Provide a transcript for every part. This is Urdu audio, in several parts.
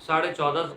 14.5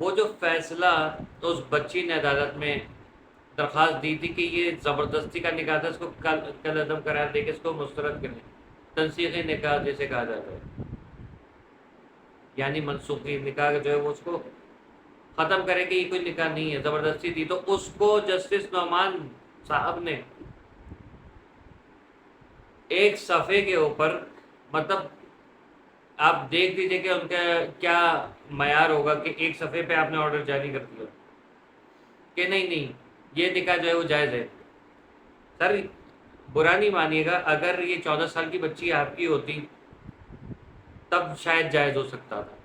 وہ جو فیصلہ اس بچی نے عدالت میں درخواست دی تھی کہ یہ زبردستی کا نکاح تھا، اس کو کل عدم قرار دے کے اس کو مسترد کریں، تنسیخی نکاح جیسے کہا جاتا ہے، یعنی منسوخی نکاح جو ہے وہ اس کو ختم کرے کہ یہ کوئی نکاح نہیں ہے، زبردستی تھی، تو اس کو جسٹس نعمان صاحب نے ایک صفحے کے اوپر، مطلب آپ دیکھ لیجیے کہ ان کا کیا معیار ہوگا کہ ایک صفحے پہ آپ نے آرڈر جاری کر دیا کہ نہیں نہیں یہ نکاح جو ہے وہ جائز ہے۔ سر برا نہیں مانیے گا، اگر یہ 14 سال کی بچی آپ کی ہوتی تب شاید جائز ہو سکتا تھا۔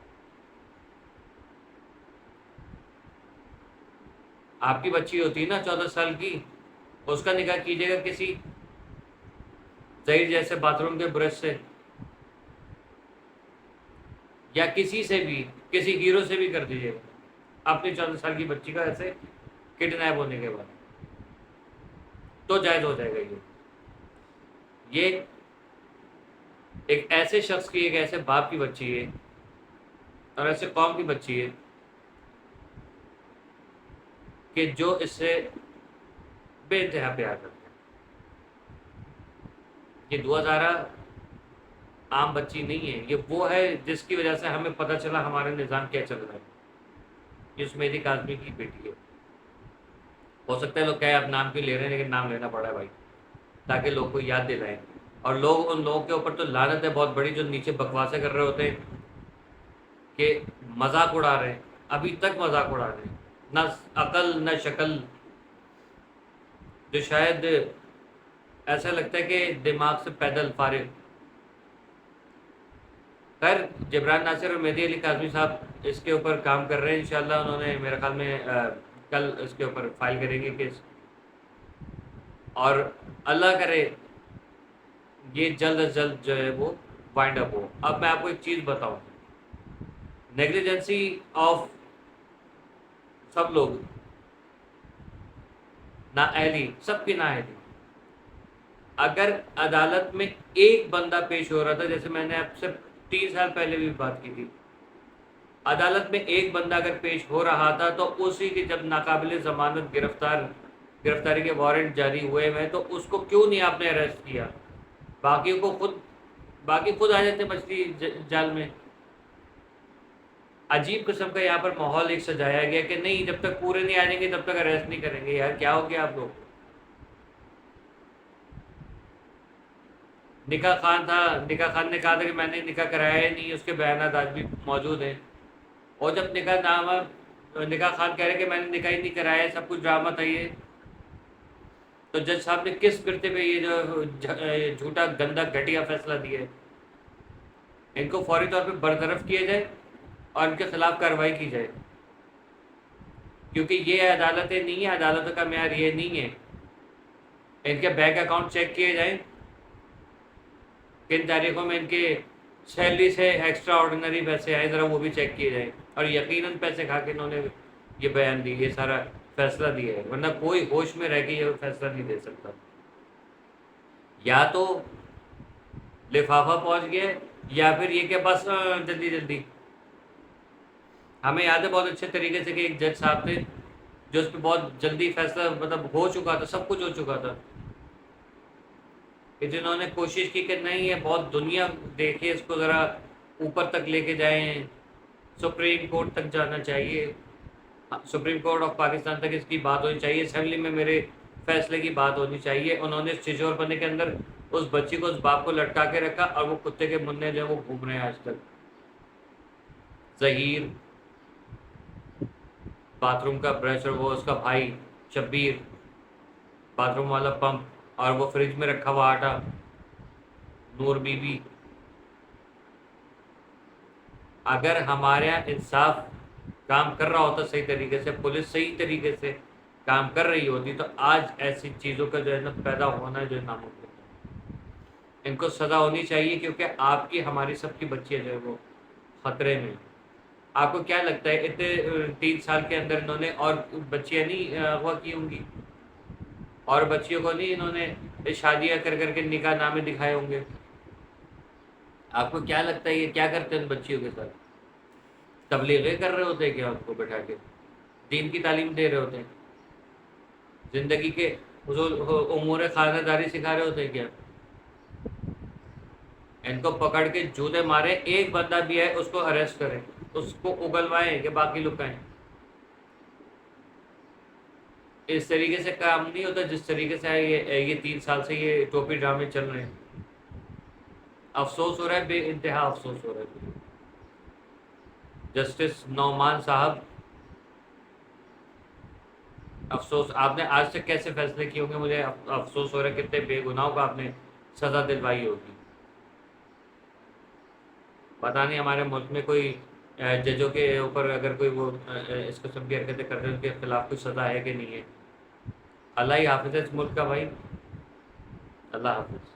آپ کی بچی ہوتی نا 14 سال کی، اس کا نکاح کیجیے گا کسی زہیر جیسے باتھ روم کے برش سے، یا کسی سے بھی، کسی ہیرو سے بھی کر دیجیے گا اپنی 14 سال کی بچی کا ایسے کڈنیپ ہونے کے بعد، تو جائز ہو جائے گا۔ یہ ایک ایسے شخص کی، ایک ایسے باپ کی بچی ہے اور ایسے قوم کی بچی ہے کہ جو اس سے بے انتہا پیار کرتے ہیں۔ یہ دعا زارہ عام بچی نہیں ہے، یہ وہ ہے جس کی وجہ سے ہمیں پتہ چلا ہمارا نظام کیا چل رہا ہے۔ یہ اس مہدی کاظمی کی بیٹی ہے۔ ہو سکتا ہے لوگ کہیں آپ نام کیوں لے رہے ہیں، لیکن نام لینا پڑا ہے بھائی، تاکہ لوگ کو یاد دلائیں، اور لوگ ان لوگوں کے اوپر تو لعنت ہے بہت بڑی جو نیچے بکواسیں کر رہے ہوتے ہیں کہ مذاق اڑا رہے ہیں، ابھی تک مذاق اڑا رہے ہیں، نہ عقل نہ شکل، جو شاید ایسا لگتا ہے کہ دماغ سے پیدل فارغ۔ خیر، جبران ناصر اور مہدی علی کاظمی صاحب اس کے اوپر کام کر رہے ہیں، انشاءاللہ انہوں نے میرے خیال میں کل اس کے اوپر فائل کریں گے کیس، اور اللہ کرے یہ جلد از جلد جو ہے وہ وائنڈ اپ ہو۔ اب میں آپ کو ایک چیز بتاؤں، نیگلیجنسی آف سب لوگ، نااہلی، سب کی نااہلی، اگر عدالت میں ایک بندہ پیش ہو رہا تھا، جیسے میں نے آپ سے 3 سال پہلے بھی بات کی تھی، عدالت میں ایک بندہ اگر پیش ہو رہا تھا تو اسی کی جب ناقابل ضمانت گرفتاری کے وارنٹ جاری ہوئے ہیں تو اس کو کیوں نہیں آپ نے اریسٹ کیا؟ باقی خود آ جاتے مچھلی جال میں۔ عجیب قسم کا یہاں پر ماحول ایک سجایا گیا کہ نہیں، جب تک پورے نہیں آ جائیں گے تب تک اریسٹ نہیں کریں گے۔ یار کیا ہو گیا آپ لوگ؟ نکاح خان تھا، نکاح خان نے کہا تھا کہ میں نے نکاح کرایا ہی نہیں، اس کے بیانات آج بھی موجود ہیں، اور جب نکاح خان کہہ رہے کہ میں نے نکاح ہی نہیں کرایا، سب کچھ ڈرامہ تھا یہ، تو جج صاحب نے کس برتے پہ یہ جو جھوٹا گندا گھٹیا فیصلہ دیا ہے؟ ان کو فوری طور پہ برطرف کیا جائے اور ان کے خلاف کارروائی کی جائے، کیونکہ یہ عدالتیں نہیں ہیں، عدالتوں کا معیار یہ نہیں ہے۔ ان کے بینک اکاؤنٹ چیک کیے جائیں، کن تاریخوں میں ان کے سیلری سے ایکسٹرا آرڈینری پیسے آئے، ذرا وہ بھی چیک کیے جائیں، اور یقیناً پیسے کھا کے انہوں نے یہ بیان دی، یہ سارا فیصلہ دیا ہے، ورنہ کوئی ہوش میں رہ کے یہ فیصلہ نہیں دے سکتا۔ یا تو لفافہ پہنچ گیا، یا پھر یہ کہ بس جلدی جلدی۔ ہمیں یاد ہے بہت اچھے طریقے سے کہ ایک جج صاحب تھے جو اس پہ بہت جلدی فیصلہ، مطلب ہو چکا تھا، سب کچھ ہو چکا تھا، کہ جنہوں نے کوشش کی کہ نہیں یہ بہت دنیا دیکھے، اس کو ذرا اوپر تک لے کے جائیں، سپریم کورٹ تک جانا چاہیے، سپریم کورٹ آف پاکستان تک اس کی بات ہونی چاہیے، اسمبلی میں میرے فیصلے کی بات ہونی چاہیے۔ انہوں نے چھجور پنے کے اندر اس بچی کو، اس باپ کو لٹکا کے رکھا، اور وہ کتے کے منہ جو ہے وہ گھوم رہے ہیں آج تک۔ ظہیر، باتھ روم کا برش، اور وہ اس کا بھائی شبیر، باتھ روم والا پمپ، اور وہ فریج میں رکھا ہوا آٹا، نور بی بی۔ اگر ہمارے یہاں انصاف کام کر رہا ہوتا صحیح طریقے سے، پولیس صحیح طریقے سے کام کر رہی ہوتی، تو آج ایسی چیزوں کا جو ہے نا پیدا ہونا جو ہے ناممکن ہے۔ ان کو سزا ہونی چاہیے، کیونکہ آپ کی، ہماری سب کی بچیاں جو ہے وہ خطرے میں۔ آپ کو کیا لگتا ہے اتنے 3 سال کے اندر انہوں نے اور بچیاں نہیں اغوا کی ہوں گی؟ اور بچیوں کو نہیں انہوں نے شادیاں کر کر کے نکاح نامے دکھائے ہوں گے؟ آپ کو کیا لگتا ہے یہ کیا کرتے ہیں ان بچیوں کے ساتھ؟ تبلیغیں کر رہے ہوتے ہیں کیا ان کو بٹھا کے؟ دین کی تعلیم دے رہے ہوتے ہیں؟ زندگی کے حضور امور خانہ داری سکھا رہے ہوتے ہیں کیا؟ ان کو پکڑ کے جوتے مارے، ایک بندہ بھی ہے اس کو اریسٹ کریں، اس کو اگلوائیں کہ باقی لوگ کہیں۔ اس طریقے سے کام نہیں ہوتا جس طریقے سے یہ 3 سال سے یہ ٹوپی ڈرامے چل رہے ہیں۔ افسوس ہو رہا ہے، بے انتہا افسوس ہو رہا ہے۔ جسٹس نعمان صاحب، افسوس، آپ نے آج تک کیسے فیصلے کیے ہوں گے؟ مجھے افسوس ہو رہا ہے کتنے بے گناہوں کو آپ نے سزا دلوائی ہوگی۔ پتہ نہیں ہمارے ملک میں کوئی ججوں کے اوپر اگر کوئی وہ اس قسم کی حرکتیں کرتے ہیں ان کے خلاف کوئی سزا ہے کہ نہیں ہے۔ اللہ ہی حافظ ہے اس ملک کا بھائی، اللہ حافظ۔